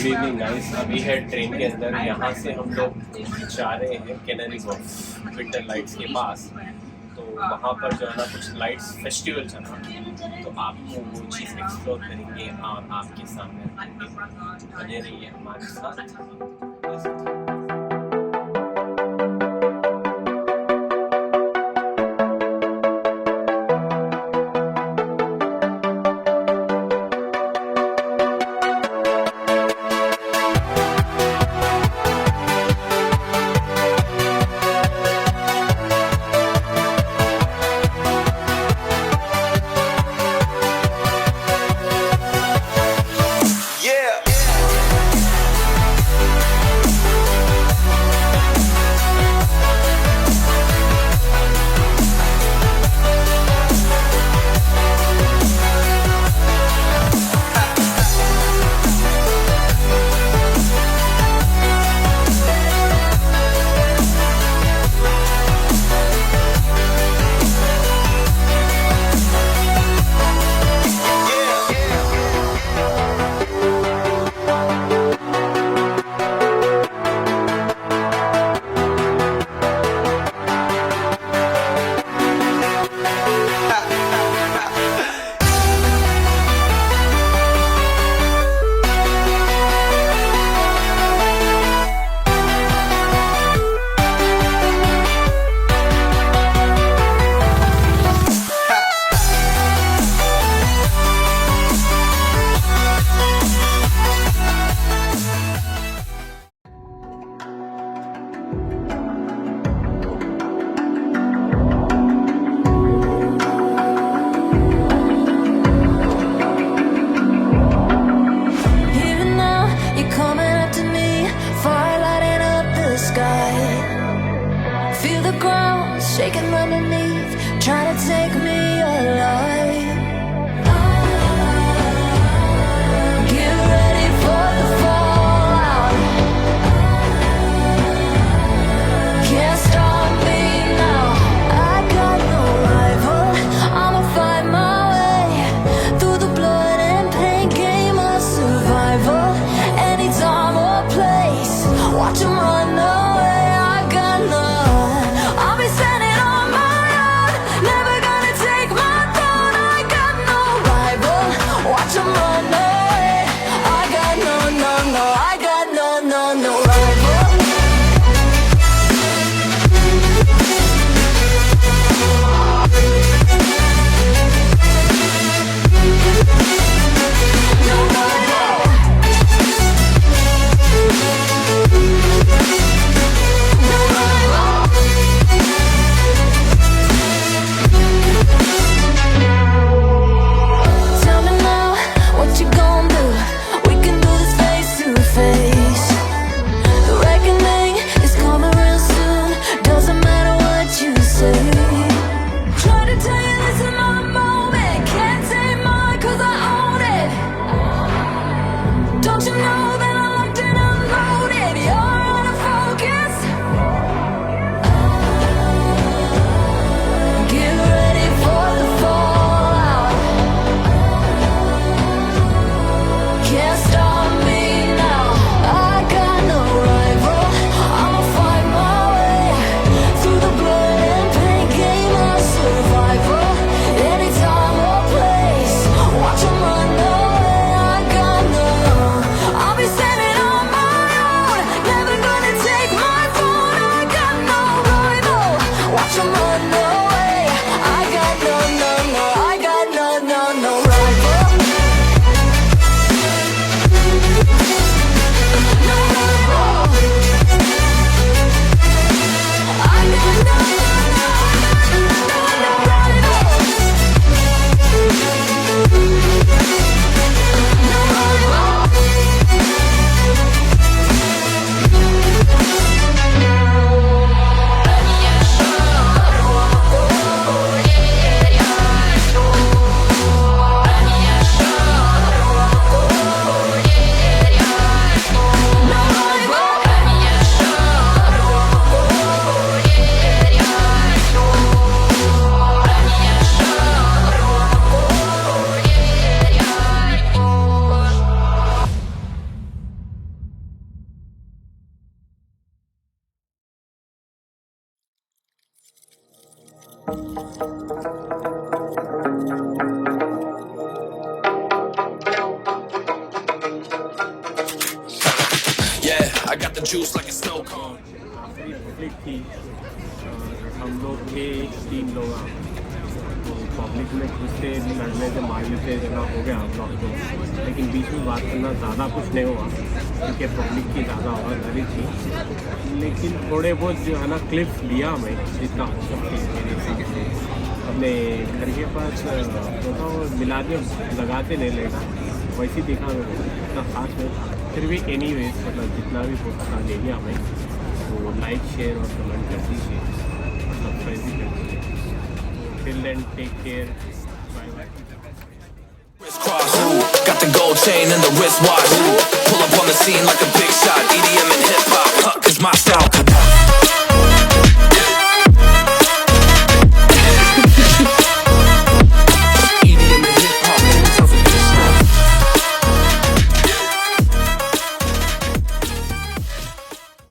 Good evening guys. अभी है train के अंदर। यहाँ से हम लोग जा रहे हैं कैनरी वॉर्फ विंटर लाइट्स के पास। तो वहाँ पर जो है ना कुछ लाइट्स फेस्टिवल चल रहा है, तो आपको वो चीज़ एक्सप्लोर करेंगे और आपके सामने रखेंगे। बने रहिए हमारे साथ। Shaking underneath, trying to take me alive. Get ready for the fallout. Can't stop me now. I got no rival. I'ma find my way through the blood and pain, game of survival. Any time or place, watch 'em run away. I got none. I'll be standing on my own, never gonna take my throne. Yeah, I got the juice like a snow cone. आखिरी public थी, हम लोग थे 3 लोग। तो public में घुसते लड़ने से मारने से जना हो गया हम लोग को, लेकिन बीच में बात करना ज़्यादा कुछ नहीं हुआ क्योंकि पब्लिक की ज़्यादा आवाज़ आ रही थी। लेकिन थोड़े बहुत जो है ना क्लिप्स लिया मैं जितना हो सकती है मेरे हिसाब से। अपने घर के पास बताओ मिलाते लगाते नहीं लेगा, वैसे दिखा मेरे को, इतना खास नहीं था। फिर भी एनीवेज मतलब जितना भी हो सका ले लिया मैं। तो लाइक शेयर और कमेंट कर दीजिए और सब्सक्राइब भी कर दीजिए। Till then take care, bye bye. Crisscross, got the gold chain and the wristwatch. Pull up on the scene like a big shot.